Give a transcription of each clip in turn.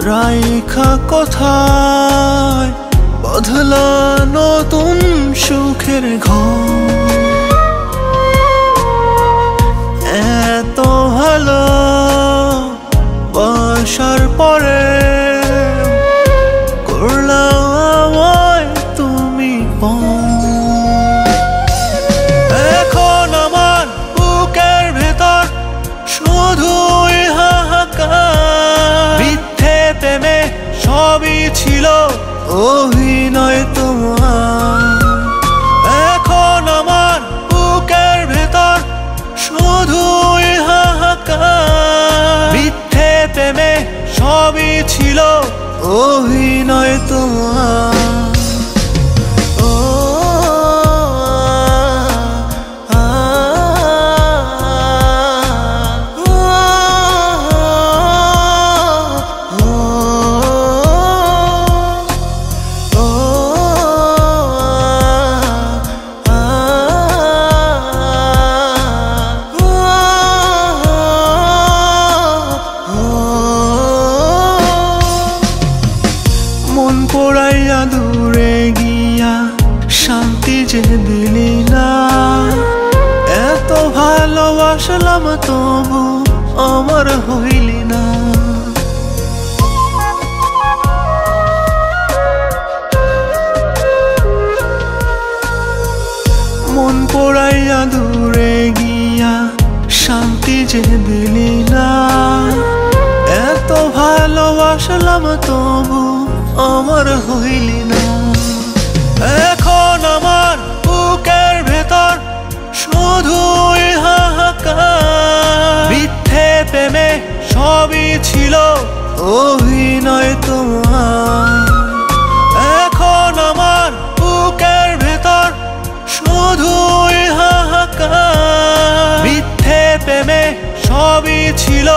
রাইখা কোথায় বদলা নতুন সুখের ঘর। এত ভালো বাসার পরে করলাম আমায় তুমি এখন আমার বুকের ভেতর শুধুই হাহাকার। মিথ্যে প্রেমে সবই ছিল অভিনয় তোমার। এখন আমার বুকের ভেতর শুধুই হাহাকার। মিথ্যে প্রেমে সবই ছিল অভিনয় তোমার। মন পোড়াইয়া দূরে গিয়া শান্তি যে দিলি না। এত ভালোবাসলাম তবু আমার হইলি না। মন পোড়াইয়া দূরে গিয়া শান্তি যে দিলি না। এত ভালোবাসলাম তবু আমার হইলি না। এখন আমার বুকের ভেতর শুধুই হাহাকার। মিথ্যে প্রেমে সবই ছিল অভিনয় তোমার। এখন আমার বুকের ভেতর শুধুই হাহাকার। মিথ্যে প্রেমে সবই ছিল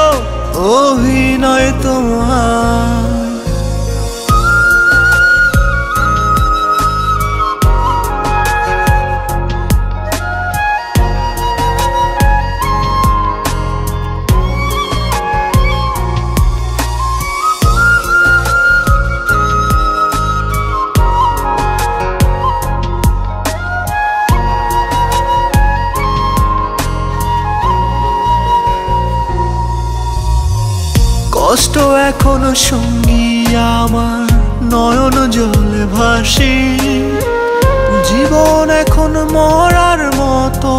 অভিনয় তোমার। কষ্ট এখনো সঙ্গী আমার নয়ন জলে ভাসি। জীবন এখন মরার মতো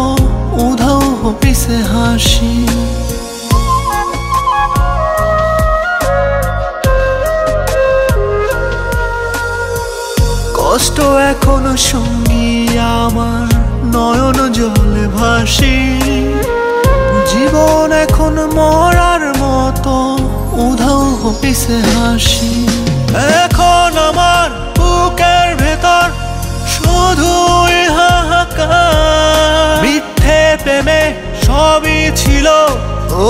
উধাও হইছে হাসি। কষ্ট এখনো সঙ্গী আমার নয়ন জলে ভাসি। জীবন এখন মরার মতো উধাও হইছে হাসি। এখন আমার বুকের ভেতর শুধুই হাহাকার। মিথ্যে প্রেমে সবই ছিল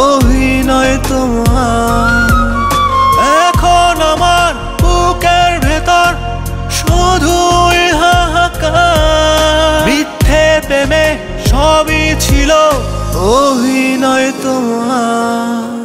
অভিনয় তোমার। এখন আমার বুকের ভেতর শুধুই হাহাকার। মিথ্যে প্রেমে সবই ছিল অভিনয় তোমার।